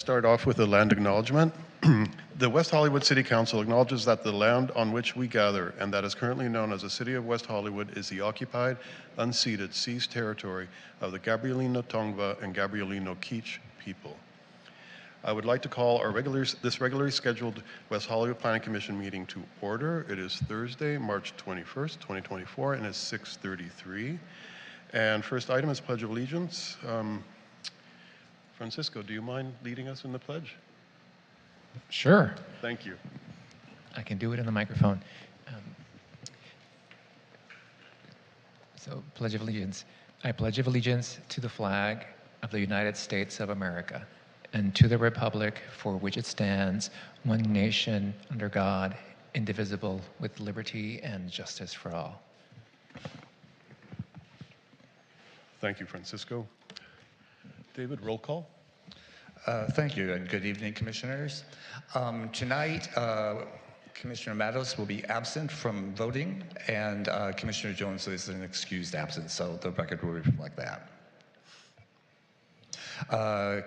Start off with a land acknowledgement. The West Hollywood City Council acknowledges that the land on which we gather and that is currently known as the City of West Hollywood is the occupied, unceded, seized territory of the Gabrielino Tongva and Gabrielino Kizh people. I would like to call this regularly scheduled West Hollywood Planning Commission meeting to order. It is Thursday, March 21st, 2024, and it's 6:33. And first item is Pledge of Allegiance. Francisco, do you mind leading us in the pledge? Sure. Thank you. I can do it in the microphone. So, Pledge of Allegiance. I pledge allegiance to the flag of the United States of America and to the republic for which it stands, one nation, under God, indivisible, with liberty and justice for all. Thank you, Francisco. David, roll call. Thank you, and good evening, commissioners. Tonight, Commissioner Matos will be absent from voting, and Commissioner Jones is an excused absence, so the record will reflect that.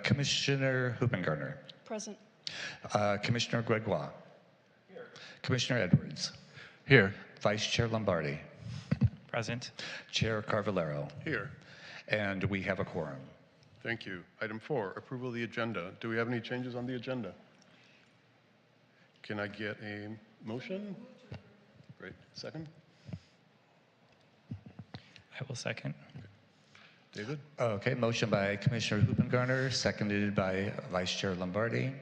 Commissioner Hoopengartner. Present. Commissioner Gregoire. Here. Commissioner Edwards. Here. Vice Chair Lombardi. Present. Chair Carvalero. Here. And we have a quorum. Thank you. Item 4, approval of the agenda. Do we have any changes on the agenda? Can I get a motion? Great. Second? I will second. David? Okay, motion by Commissioner Hoopengartner, seconded by Vice Chair Lombardi.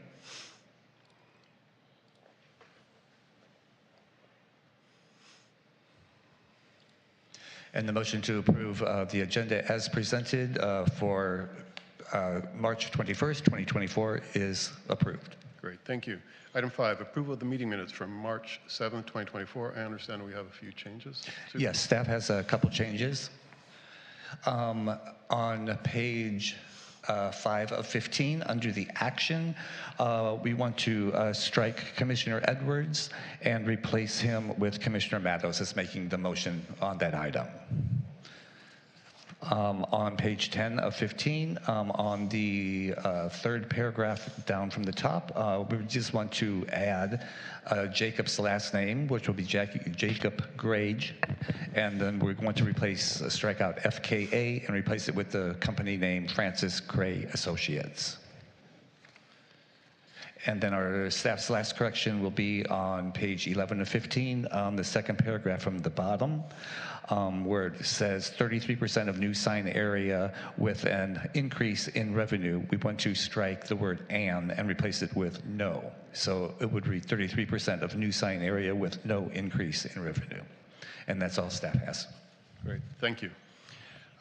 And the motion to approve the agenda as presented for March 21st, 2024 is approved. Great. Thank you. Item 5, approval of the meeting minutes from March 7th, 2024. I understand we have a few changes. Susan? Yes, staff has a couple changes. On page 5 of 15, under the action, we want to strike Commissioner Edwards and replace him with Commissioner Matos as making the motion on that item. On page 10 of 15, on the third paragraph down from the top, we just want to add Jacob's last name, which will be Jacob Grage, and then we're going to strike out FKA and replace it with the company name Francis Gray Associates. And then our staff's last correction will be on page 11 of 15, on the second paragraph from the bottom, where it says 33% of new sign area with an increase in revenue. We want to strike the word and replace it with no. So it would read 33% of new sign area with no increase in revenue. And that's all staff has. Great. Thank you.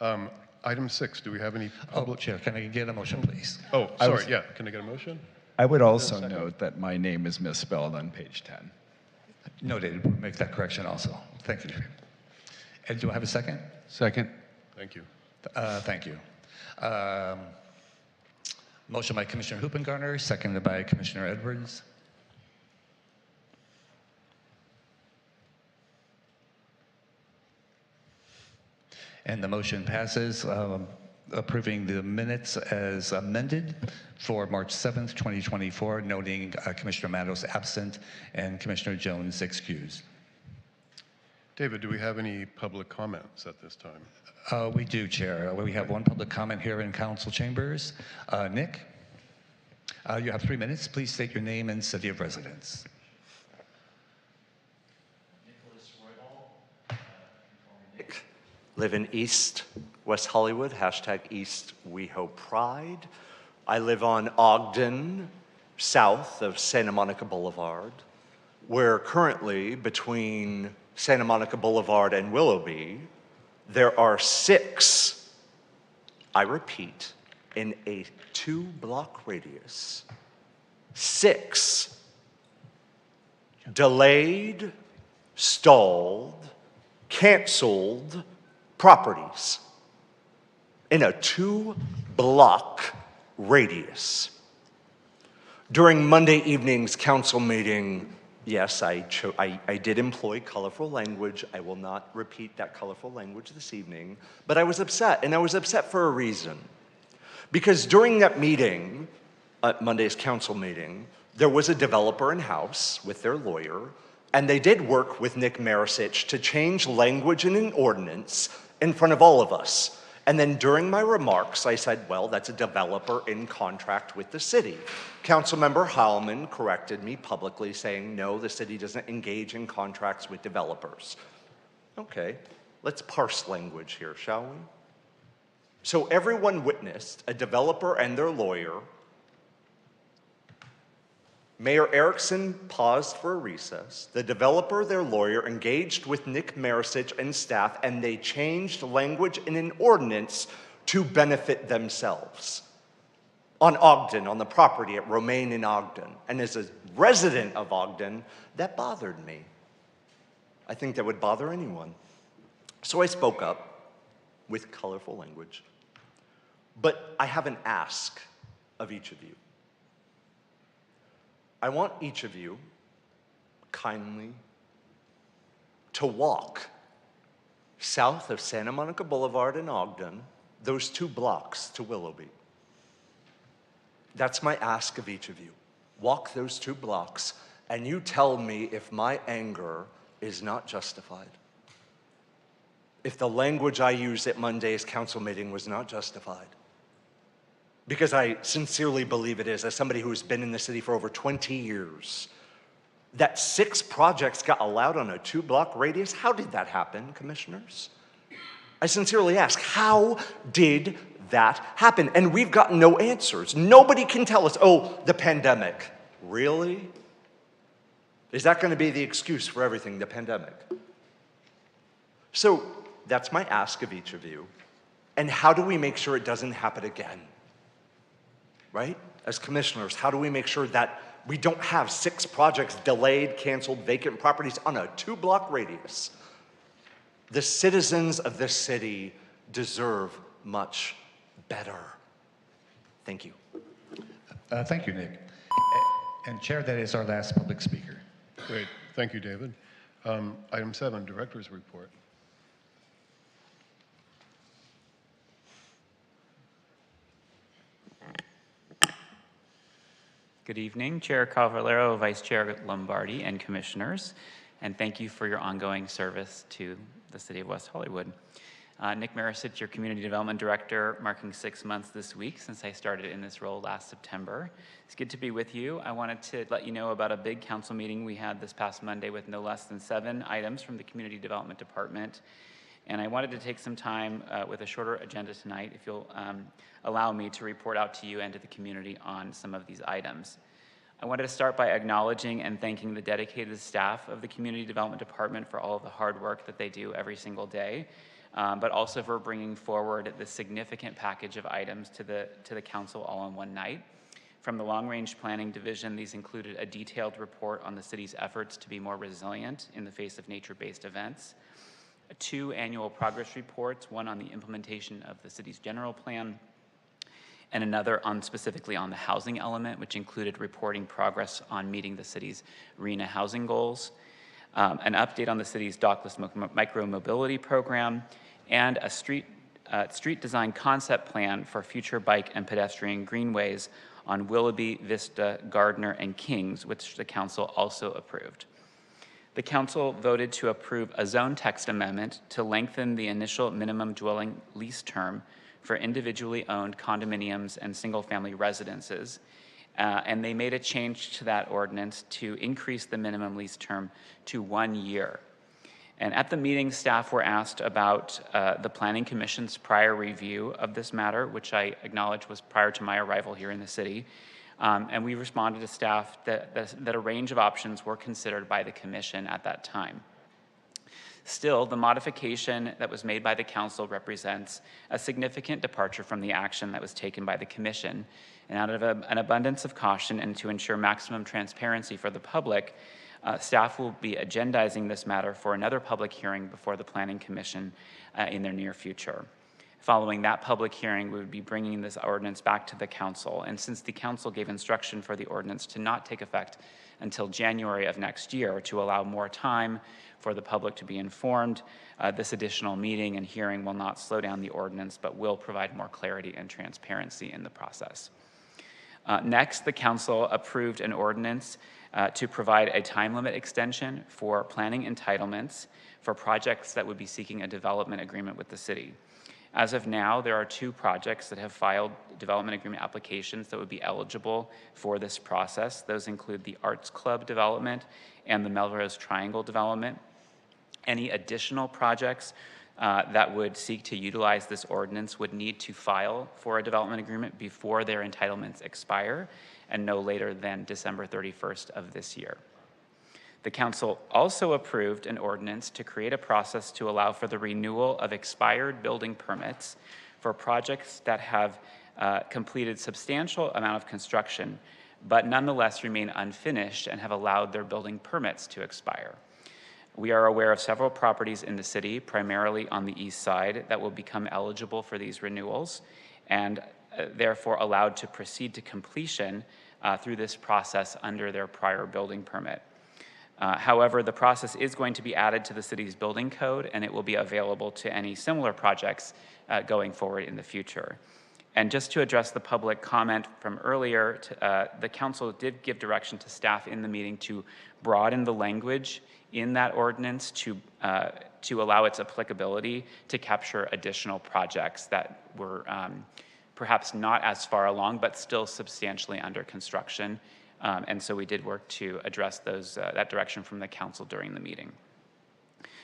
Item 6, do we have any public? Chair, can I get a motion, please? Oh, sorry. Yeah. Can I get a motion? I would also note that my name is misspelled on page 10. Noted. We'll make that correction also. Thank you. And do I have a second? Second. Thank you. Thank you. Motion by Commissioner Hoopengartner, seconded by Commissioner Edwards. And the motion passes, approving the minutes as amended for March 7th, 2024, noting Commissioner Matos absent and Commissioner Jones excused. David, do we have any public comments at this time? We do, Chair. We have one public comment here in council chambers. Nick, you have 3 minutes. Please state your name and city of residence. Live in East West Hollywood, #East WeHo Pride. I live on Ogden, south of Santa Monica Boulevard, where currently between Santa Monica Boulevard and Willoughby, there are 6, I repeat, in a 2-block radius, 6 delayed, stalled, canceled properties in a 2-block radius. During Monday evening's council meeting, yes, I did employ colorful language. I will not repeat that colorful language this evening, but I was upset, and I was upset for a reason. Because during that meeting, at Monday's council meeting, there was a developer in-house with their lawyer, and they did work with Nick Marisich to change language in an ordinance in front of all of us. And then during my remarks, I said, well, that's a developer in contract with the city. Councilmember Heilman corrected me publicly saying, no, the city doesn't engage in contracts with developers. Okay, let's parse language here, shall we? So everyone witnessed a developer and their lawyer. Mayor Erickson paused for a recess. The developer, their lawyer, engaged with Nick Marisich and staff, and they changed language in an ordinance to benefit themselves. On Ogden, on the property at Romaine in Ogden. And as a resident of Ogden, that bothered me. I think that would bother anyone. So I spoke up with colorful language. But I have an ask of each of you. I want each of you, kindly, to walk south of Santa Monica Boulevard in Ogden, those 2 blocks to Willoughby. That's my ask of each of you. Walk those 2 blocks, and you tell me if my anger is not justified. If the language I used at Monday's council meeting was not justified. Because I sincerely believe it is, as somebody who's been in the city for over 20 years, that 6 projects got allowed on a 2-block radius. How did that happen, commissioners? I sincerely ask, how did that happen? And we've gotten no answers. Nobody can tell us, oh, the pandemic. Really? Is that going to be the excuse for everything, the pandemic? So that's my ask of each of you. And how do we make sure it doesn't happen again? Right? As commissioners, how do we make sure that we don't have 6 projects delayed, canceled, vacant properties on a 2-block radius? The citizens of this city deserve much better. Thank you. Thank you, Nick. And Chair, that is our last public speaker. Great. Thank you, David. Item 7, Director's Report. Good evening, Chair Cavallero, Vice Chair Lombardi, and Commissioners, and thank you for your ongoing service to the City of West Hollywood. Nick Marisich, your Community Development Director, marking 6 months this week since I started in this role last September. It's good to be with you. I wanted to let you know about a big council meeting we had this past Monday with no less than 7 items from the Community Development Department. And I wanted to take some time with a shorter agenda tonight, if you'll allow me to report out to you and to the community on some of these items. I wanted to start by acknowledging and thanking the dedicated staff of the Community Development Department for all of the hard work that they do every single day, but also for bringing forward the significant package of items to the council all in one night. From the Long Range Planning Division, these included a detailed report on the city's efforts to be more resilient in the face of nature-based events, 2 annual progress reports, one on the implementation of the city's general plan, and another specifically on the housing element, which included reporting progress on meeting the city's RHNA housing goals, an update on the city's dockless micro-mobility program, and a street design concept plan for future bike and pedestrian greenways on Willoughby, Vista, Gardner, and Kings, which the council also approved. The council voted to approve a zone text amendment to lengthen the initial minimum dwelling lease term for individually owned condominiums and single-family residences, and they made a change to that ordinance to increase the minimum lease term to 1 year. And at the meeting, staff were asked about the Planning Commission's prior review of this matter, which I acknowledge was prior to my arrival here in the city. And we responded to staff that a range of options were considered by the commission at that time. Still, the modification that was made by the council represents a significant departure from the action that was taken by the commission. And out of an abundance of caution and to ensure maximum transparency for the public, staff will be agendizing this matter for another public hearing before the Planning Commission in their near future. Following that public hearing, we would be bringing this ordinance back to the council. And since the council gave instruction for the ordinance to not take effect until January of next year to allow more time for the public to be informed, this additional meeting and hearing will not slow down the ordinance, but will provide more clarity and transparency in the process. Next, the council approved an ordinance to provide a time limit extension for planning entitlements for projects that would be seeking a development agreement with the city. As of now, there are 2 projects that have filed development agreement applications that would be eligible for this process. Those include the Arts Club development and the Melrose Triangle development. Any additional projects that would seek to utilize this ordinance would need to file for a development agreement before their entitlements expire and no later than December 31st of this year. The council also approved an ordinance to create a process to allow for the renewal of expired building permits for projects that have completed substantial amount of construction, but nonetheless remain unfinished and have allowed their building permits to expire. We are aware of several properties in the city, primarily on the east side, that will become eligible for these renewals and therefore allowed to proceed to completion through this process under their prior building permit. However, the process is going to be added to the city's building code, and it will be available to any similar projects going forward in the future. And just to address the public comment from earlier, the council did give direction to staff in the meeting to broaden the language in that ordinance to allow its applicability to capture additional projects that were perhaps not as far along, but still substantially under construction. And so we did work to address that direction from the council during the meeting.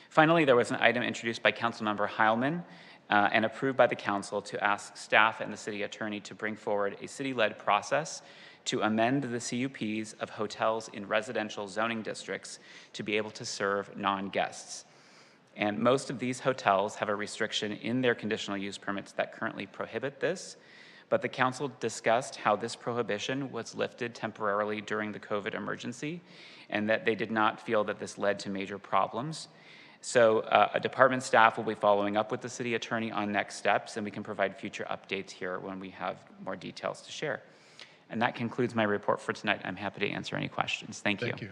Finally, there was an item introduced by Councilmember Heilman and approved by the council to ask staff and the city attorney to bring forward a city-led process to amend the CUPs of hotels in residential zoning districts to be able to serve non-guests. And most of these hotels have a restriction in their conditional use permits that currently prohibit this. But the council discussed how this prohibition was lifted temporarily during the COVID emergency and that they did not feel that this led to major problems. So a department staff will be following up with the city attorney on next steps, and we can provide future updates here when we have more details to share. And that concludes my report for tonight. I'm happy to answer any questions. Thank you. Thank you.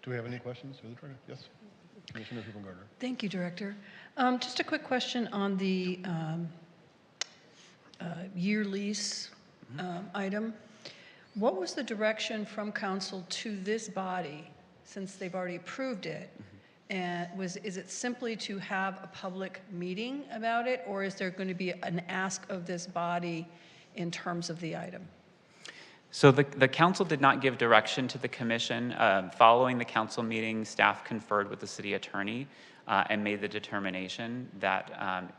Do we have any questions for the director? Yes, Commissioner Hoopen-Gardner. Thank you, Director. Just a quick question on the year lease item. What was the direction from council to this body, since they've already approved it? And is it simply to have a public meeting about it, or is there going to be an ask of this body in terms of the item? So the council did not give direction to the commission. Following the council meeting, staff conferred with the city attorney and made the determination that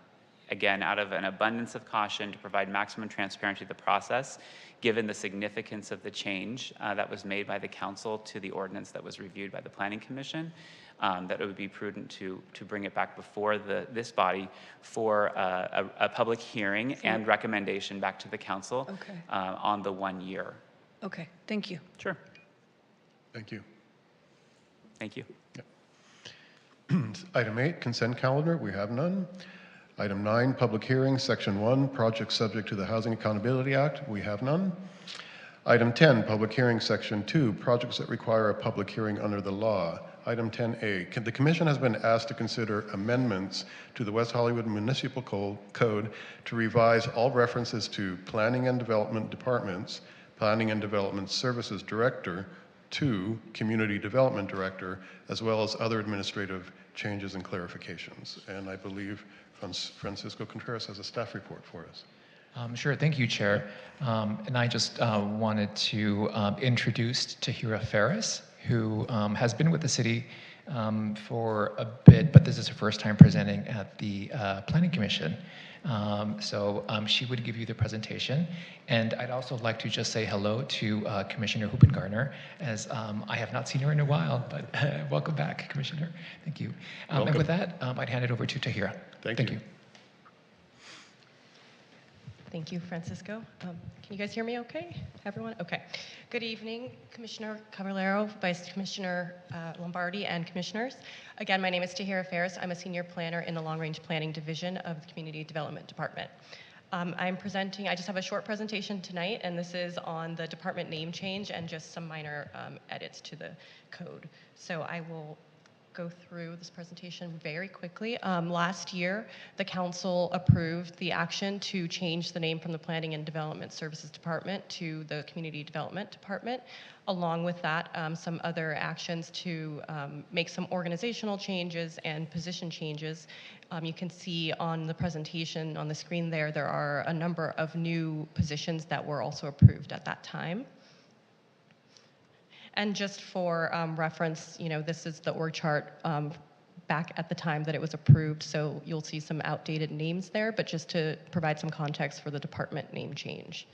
again, out of an abundance of caution to provide maximum transparency to the process, given the significance of the change that was made by the council to the ordinance that was reviewed by the Planning Commission, that it would be prudent to bring it back before this body for a public hearing and recommendation back to the council on the 1 year. Okay, thank you. Sure. Thank you. Thank you. Yep. Item 8, consent calendar, we have none. Item 9, public hearing, Section 1, project subject to the Housing Accountability Act, we have none. Item 10, public hearing, Section 2, projects that require a public hearing under the law. Item 10A, the Commission has been asked to consider amendments to the West Hollywood Municipal Code to revise all references to Planning and Development Departments, Planning and Development Services Director, to Community Development Director, as well as other administrative changes and clarifications. And I believe Francisco Contreras has a staff report for us. Sure, thank you, Chair. And I just wanted to introduce Tahira Ferris, who has been with the city for a bit, but this is her first time presenting at the Planning Commission. So she would give you the presentation. And I'd also like to just say hello to Commissioner Hoopen-Gardner, as I have not seen her in a while, but welcome back, Commissioner. Thank you. And with that, I'd hand it over to Tahira. Thank you. Thank you, Francisco. Can you guys hear me okay? Everyone? Okay. Good evening, Commissioner Cavallero, Vice Commissioner Lombardi, and Commissioners. Again, my name is Tahira Ferris. I'm a Senior Planner in the Long Range Planning Division of the Community Development Department. I'm presenting, I just have a short presentation tonight, and this is on the department name change and just some minor edits to the code. So I will go through this presentation very quickly. Last year, the council approved the action to change the name from the Planning and Development Services Department to the Community Development Department. Along with that, some other actions to make some organizational changes and position changes. You can see on the presentation on the screen there are a number of new positions that were also approved at that time. And just for reference, this is the org chart back at the time that it was approved, so you'll see some outdated names there, but just to provide some context for the department name change.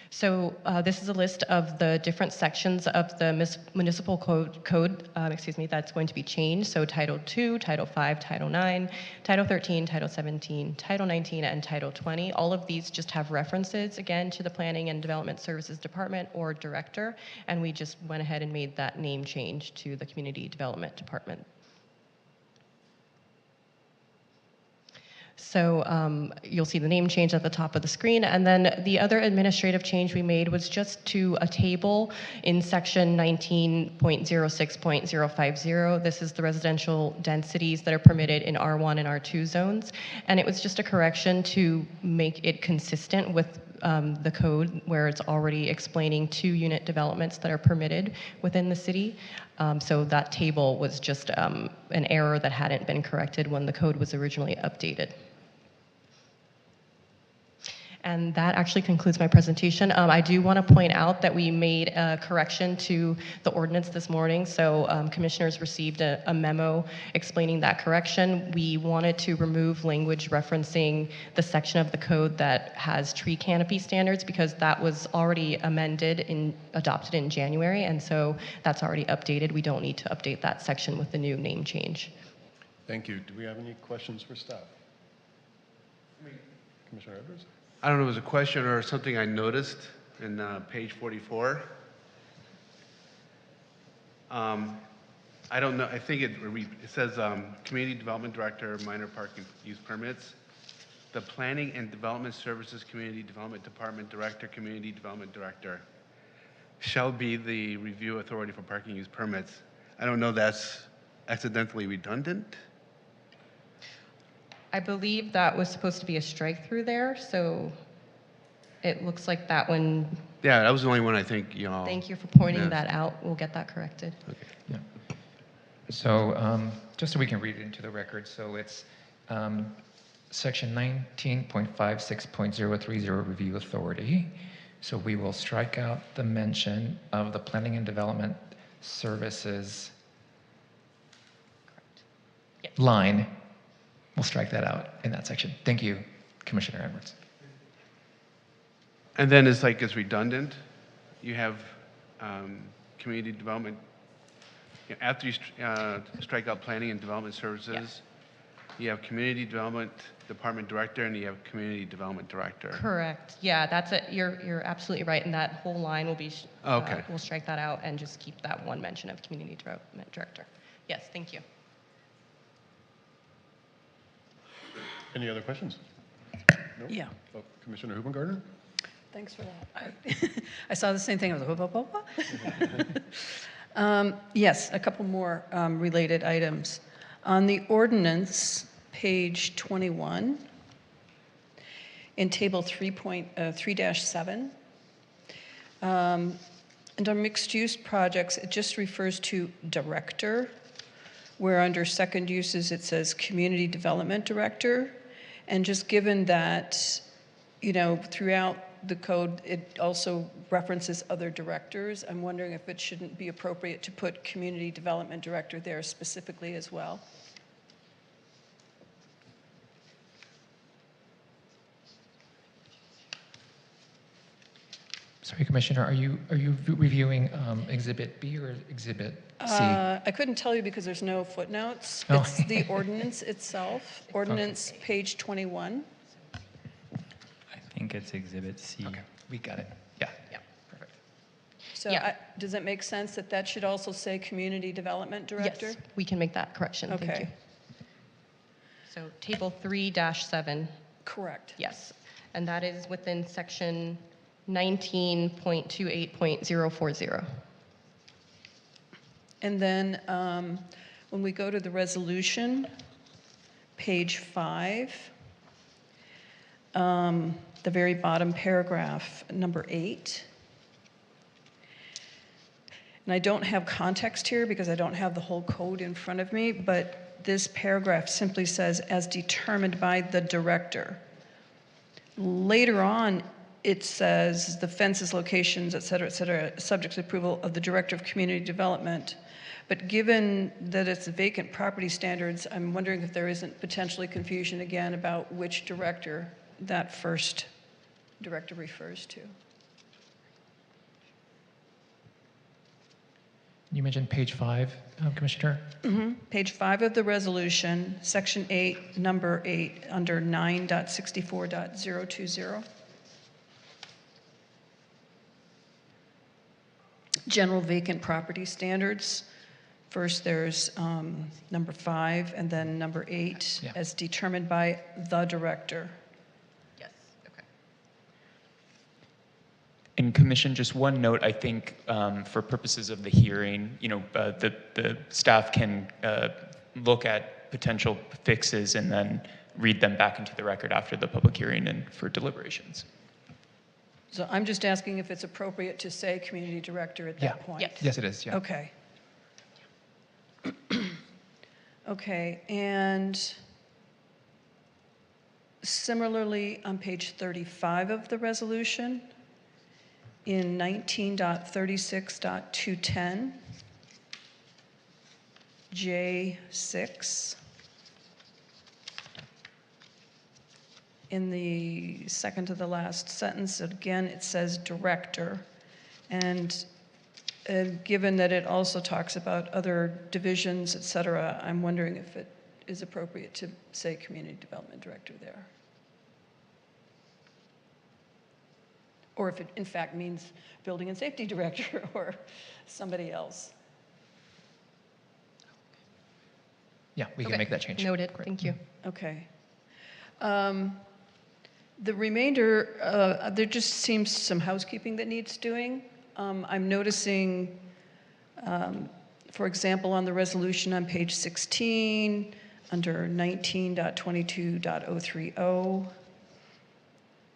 So this is a list of the different sections of the municipal code, that's going to be changed. So Title II, Title V, Title IX, Title 13, Title 17, Title 19, and Title 20. All of these just have references, again, to the Planning and Development Services Department or Director, and we just went ahead and made that name change to the Community Development Department. So you'll see the name change at the top of the screen. And then the other administrative change we made was just to a table in section 19.06.050. This is the residential densities that are permitted in R1 and R2 zones. And it was just a correction to make it consistent with the code, where it's already explaining 2 unit developments that are permitted within the city. So that table was just an error that hadn't been corrected when the code was originally updated. And that actually concludes my presentation. I do want to point out that we made a correction to the ordinance this morning. So commissioners received a memo explaining that correction. We wanted to remove language referencing the section of the code that has tree canopy standards, because that was already amended and adopted in January. And so that's already updated. We don't need to update that section with the new name change. Thank you. Do we have any questions for staff? Commissioner Edwards? I don't know if it was a question or something I noticed in page 44. I don't know, I think it says Community Development Director, minor parking use permits. The Planning and Development Services Community Development Department Director, Community Development Director shall be the review authority for parking use permits. I don't know, that's accidentally redundant? I believe that was supposed to be a strike through there, so it looks like that one. Yeah, that was the only one I think y'all. Thank you for pointing missed. that out. We'll get that corrected. Okay. Yeah. So just so we can read it into the record, so it's section 19.56.030 review authority. So we will strike out the mention of the Planning and Development Services line. We'll strike that out in that section. Thank you, Commissioner Edwards. And then it's like it's redundant. You have community development. After you strike out planning and development services, you have community development department director, and you have community development director. Correct. Yeah, that's it. You're absolutely right, and that whole line will be. Okay. We'll strike that out and just keep that one mention of community development director. Yes, thank you. Any other questions? No? Yeah. Oh, Commissioner Hubengarten? Thanks for that. I saw the same thing. I was like, whoop, whoop, whoop. Yes, a couple more related items. On the ordinance, page 21, in table 3.3-7, under mixed-use projects, it just refers to director, where under second uses it says community development director. And just given that, throughout the code, it also references other directors, I'm wondering if it shouldn't be appropriate to put community development director there specifically as well. Sorry, Commissioner, are you reviewing Exhibit B or Exhibit C? I couldn't tell you because there's no footnotes. Oh. It's the ordinance itself, ordinance page 21. I think it's Exhibit C. Okay, we got it. Yeah. Yeah. Perfect. So Yeah. does it make sense that that should also say community development director? Yes, we can make that correction. Thank Okay. you. So table 3-7, Correct. yes, and that is within section 19.28.040. And then when we go to the resolution, page 5, the very bottom paragraph, number 8. And I don't have context here because I don't have the whole code in front of me, but this paragraph simply says, as determined by the director. Later on, it says the fences, locations, et cetera, subject to approval of the Director of Community Development. But given that it's vacant property standards, I'm wondering if there isn't potentially confusion again about which director that first director refers to. You mentioned page 5, Commissioner. Page 5 of the resolution, section 8, number 8, under 9.64.020. General vacant property standards. First, there's number 5, and then number 8, Yeah. as determined by the director. Yes, okay. And Commission, just one note, I think for purposes of the hearing, the staff can look at potential fixes and then read them back into the record after the public hearing and for deliberations. So I'm just asking if it's appropriate to say community director at that point. Yes. Yes, it is. Yeah. Okay. Okay, and similarly on page 35 of the resolution, in 19.36.210, J6, in the second to the last sentence, again, it says director. And given that it also talks about other divisions, et cetera, I'm wondering if it is appropriate to say community development director there. Or if it in fact means building and safety director or somebody else. Yeah, we can Okay. make that change. Noted, Great. thank you. Okay. The remainder, there just seems some housekeeping that needs doing. I'm noticing, for example, on the resolution on page 16, under 19.22.030,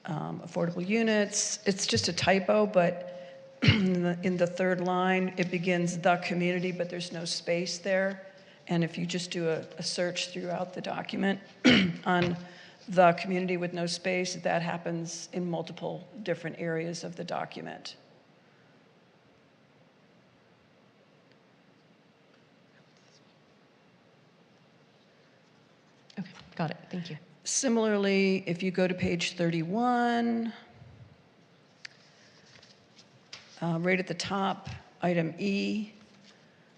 affordable units, it's just a typo, but in the third line, it begins the community, but there's no space there. And if you just do a search throughout the document on the community with no space, that happens in multiple different areas of the document. Okay, got it, thank you. Similarly, if you go to page 31, right at the top, item E,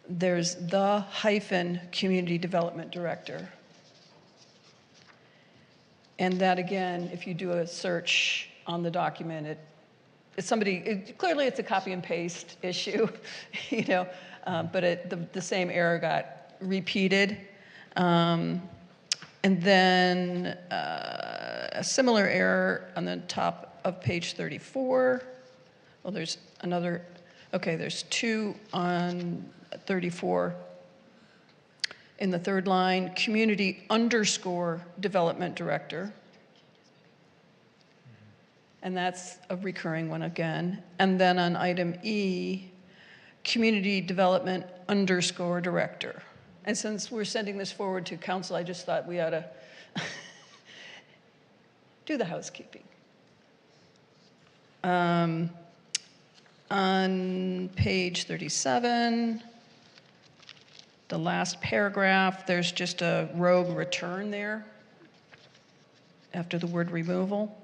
there's the hyphen community development director. And that again, if you do a search on the document, clearly it's a copy and paste issue, but the same error got repeated. And then a similar error on the top of page 34. Well, there's another, okay, there's 2 on 34. In the third line, community _ development director. And that's a recurring one again. And then on item E, community development _ director. And since we're sending this forward to council, I just thought we ought to do the housekeeping. On page 37, the last paragraph, there's just a rogue return there after the word removal.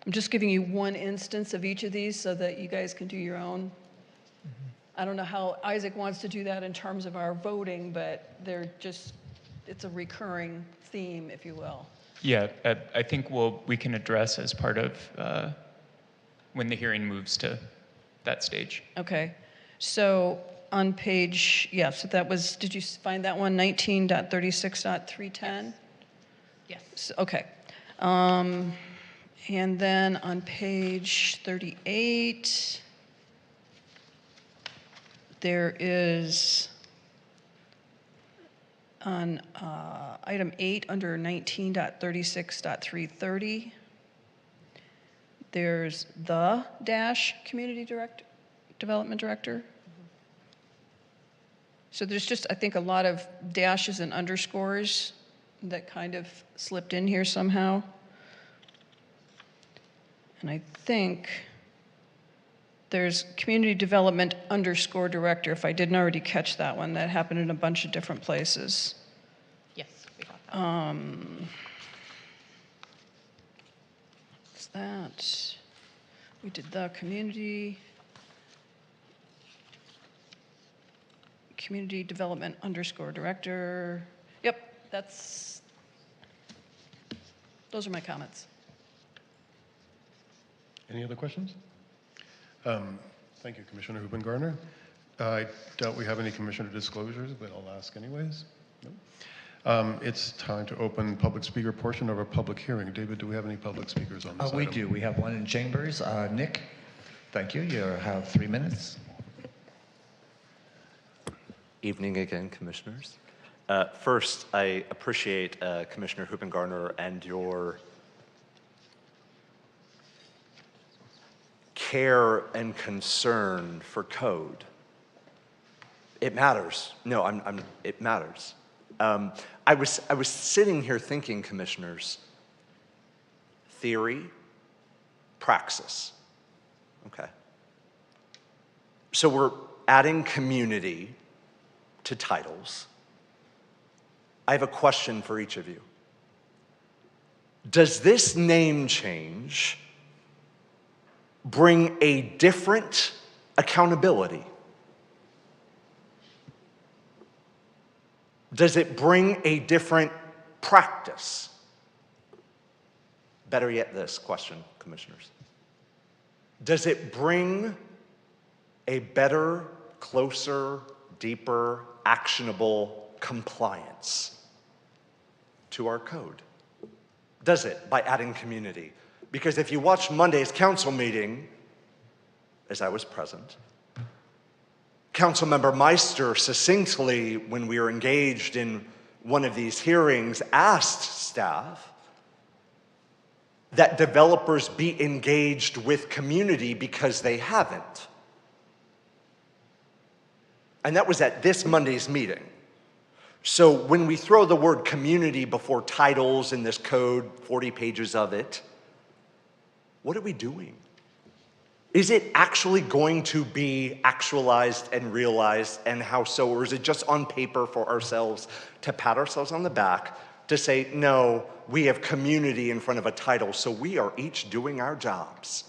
I'm just giving you one instance of each of these so that you guys can do your own. I don't know how Isaac wants to do that in terms of our voting, but it's a recurring theme, if you will. Yeah, I think we can address as part of when the hearing moves to that stage. Okay, so on page, so that was, did you find that one, 19.36.310? Yes. Okay. And then on page 38, there is on item 8 under 19.36.330, there's the dash community development director. So there's just, I think, a lot of dashes and underscores that kind of slipped in here somehow. And I think there's community development underscore director, if I didn't already catch that one. That happened in a bunch of different places. Yes, we got that. What's that? We did the community development underscore director. Yep, those are my comments. Any other questions? Thank you, Commissioner Huben-Gardner. I doubt we have any commissioner disclosures, but I'll ask anyways. No? It's time to open public speaker portion of our public hearing. David, do we have any public speakers on this We item? do. We have one in chambers. Nick, thank you. You have 3 minutes. Evening again, commissioners. First, I appreciate Commissioner Huben-Gardner and your care and concern for code. It matters. No, it matters. I was sitting here thinking, commissioners, theory, praxis. Okay. So we're adding community to titles. I have a question for each of you. Does this name change bring a different accountability? Does it bring a different practice? Better yet, this question, commissioners. Does it bring a better, closer, deeper, actionable compliance to our code? Does it, by adding community? Because if you watched Monday's council meeting, as I was present, Councilmember Meister succinctly, when we were engaged in one of these hearings, asked staff that developers be engaged with community because they haven't. And that was at this Monday's meeting. So when we throw the word community before titles in this code, 40 pages of it, what are we doing? Is it actually going to be actualized and realized, and how so? Or is it just on paper for ourselves to pat ourselves on the back to say, no, we have community in front of a title, so we are each doing our jobs?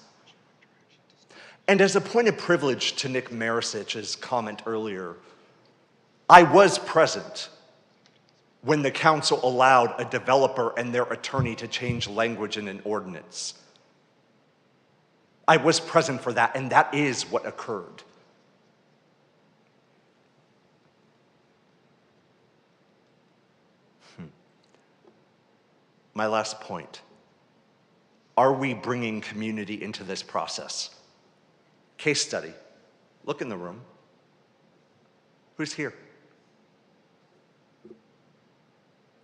And as a point of privilege to Nick Marisich's comment earlier, I was present when the council allowed a developer and their attorney to change language in an ordinance. I was present for that, and that is what occurred. My last point. Are we bringing community into this process? Case study. Look in the room. Who's here?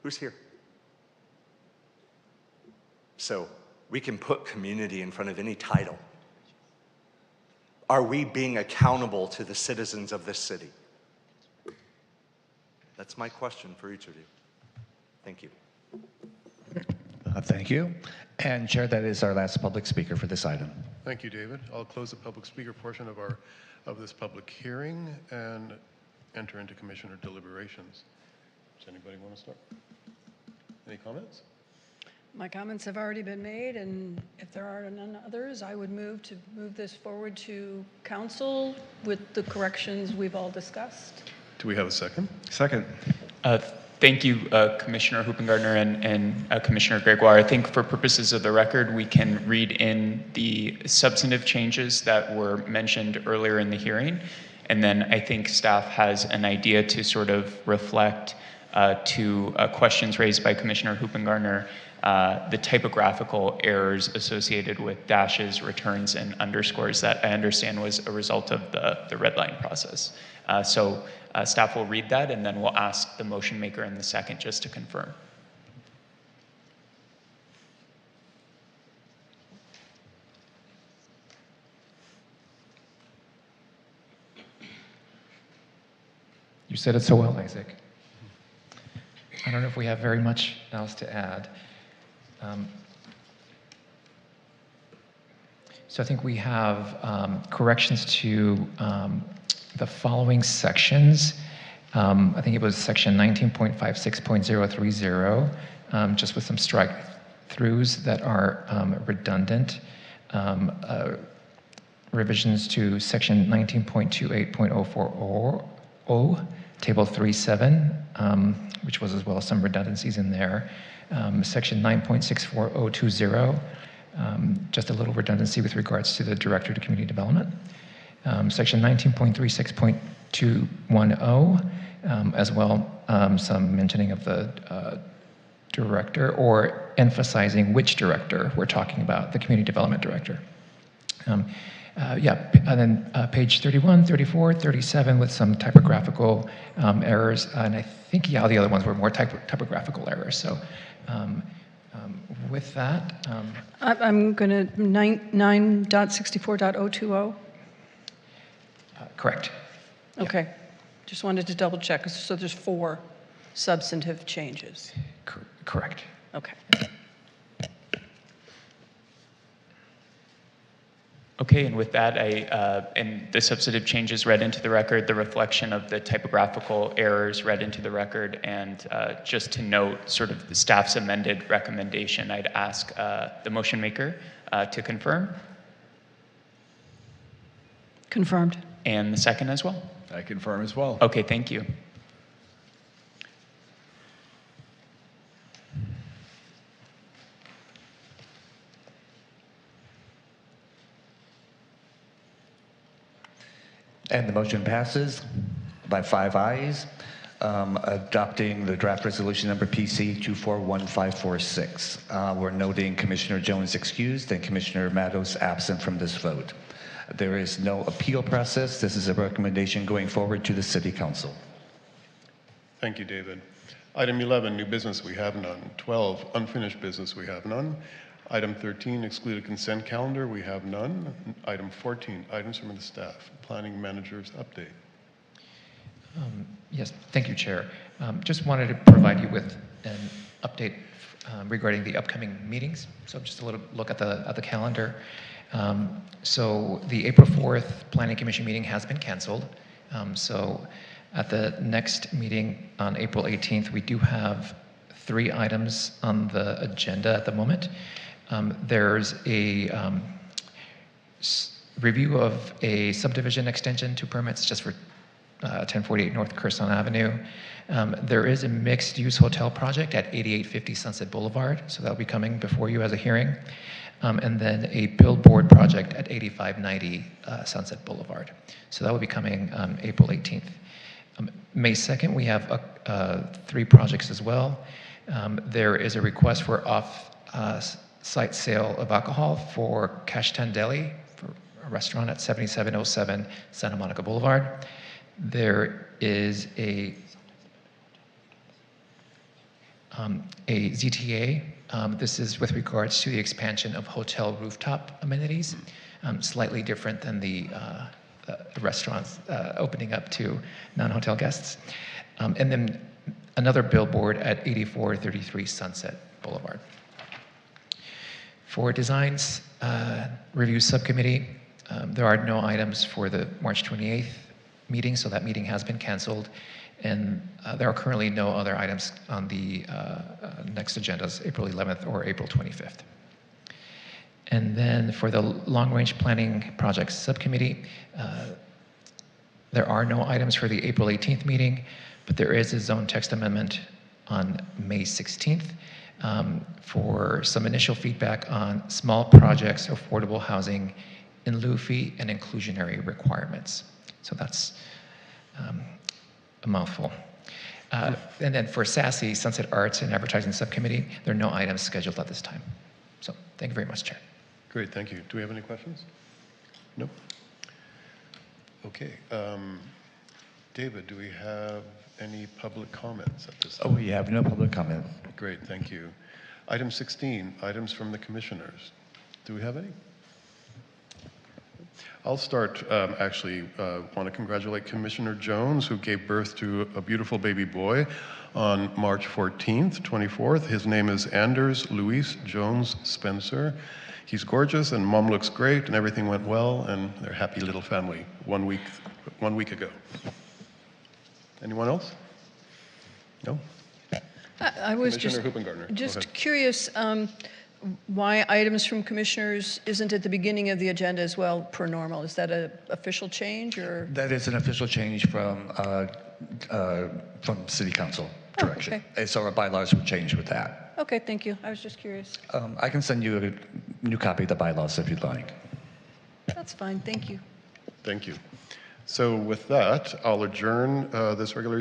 Who's here? So we can put community in front of any title. Are we being accountable to the citizens of this city? That's my question for each of you. Thank you. Thank you. And Chair, that is our last public speaker for this item. Thank you, David. I'll close the public speaker portion of this public hearing and enter into commissioner deliberations. Does anybody want to start? Any comments? My comments have already been made, and if there are none others, I would move this forward to council with the corrections we've all discussed. Do we have a second? Second. Thank you, Commissioner Hupen-Gardner and Commissioner Gregoire. I think for purposes of the record, we can read in the substantive changes that were mentioned earlier in the hearing. And then I think staff has an idea to sort of reflect to questions raised by Commissioner Hoopengarner, the typographical errors associated with dashes, returns, and underscores that I understand was a result of the red line process. So staff will read that, and then we'll ask the motion maker in the second just to confirm. You said it so well, Isaac. I don't know if we have very much else to add. So I think we have corrections to the following sections. I think it was section 19.56.030, just with some strike throughs that are redundant. Revisions to section 19.28.040, table 3.7, which was as well some redundancies in there. Section 9.64020, just a little redundancy with regards to the Director to Community Development. Section 19.36.210, as well some mentioning of the director, or emphasizing which director we're talking about, the Community Development Director. And then page 31, 34, 37 with some typographical errors, and I think, the other ones were more typographical errors. So with that... I'm going to 9.64.020. Correct. Okay. Just wanted to double check. So there's 4 substantive changes. Correct. Okay. Okay, and with that, and the substantive changes read into the record, the reflection of the typographical errors read into the record, and just to note sort of the staff's amended recommendation, I'd ask the motion maker to confirm. Confirmed. And the second as well. I confirm as well. Okay, thank you. And the motion passes by 5 ayes, adopting the draft resolution number PC 241546. We're noting Commissioner Jones excused and Commissioner Matos absent from this vote. There is no appeal process. This is a recommendation going forward to the City Council. Thank you, David. Item 11, new business, we have none. 12, unfinished business, we have none. Item 13, excluded consent calendar, we have none. Item 14, items from the staff. Planning manager's update. Yes, thank you, Chair. Just wanted to provide you with an update regarding the upcoming meetings. So just a little look at the calendar. So the April 4th Planning Commission meeting has been canceled. So at the next meeting on April 18th, we do have 3 items on the agenda at the moment. There's a review of a subdivision extension to permits just for 1048 North Curson Avenue. There is a mixed-use hotel project at 8850 Sunset Boulevard, so that'll be coming before you as a hearing. And then a billboard project at 8590 Sunset Boulevard. So that will be coming April 18th. May 2nd, we have 3 projects as well. There is a request for off-site sale of alcohol for Kashtan Deli, for a restaurant at 7707 Santa Monica Boulevard. There is a ZTA. This is with regards to the expansion of hotel rooftop amenities, slightly different than the restaurants opening up to non-hotel guests. And then another billboard at 8433 Sunset Boulevard. For Designs Review Subcommittee, there are no items for the March 28th meeting, so that meeting has been canceled. And there are currently no other items on the next agendas, April 11th or April 25th. And then for the Long Range Planning Projects Subcommittee, there are no items for the April 18th meeting, but there is a zone text amendment on May 16th for some initial feedback on small projects, affordable housing, in lieu fee, and inclusionary requirements. So that's a mouthful. And then for SASE, Sunset Arts and Advertising Subcommittee, there are no items scheduled at this time. So thank you very much, Chair. Great, thank you. Do we have any questions? No? Okay. David, do we have any public comments at this time? Oh, we have no public comment. Great, thank you. Item 16, items from the commissioners. Do we have any? I'll start, actually, want to congratulate Commissioner Jones, who gave birth to a beautiful baby boy on March 14th, 24th. His name is Anders Luis Jones Spencer. He's gorgeous, and mom looks great, and everything went well, and they're a happy little family 1 week ago. Anyone else? No? I was just, Commissioner Hoopengartner, go just ahead. curious why items from commissioners isn't at the beginning of the agenda as well per normal. Is that an official change or? That is an official change from City Council direction. okay. And so our bylaws would change with that. Okay, thank you. I was just curious. I can send you a new copy of the bylaws if you'd like. That's fine, thank you. Thank you. So with that, I'll adjourn this regular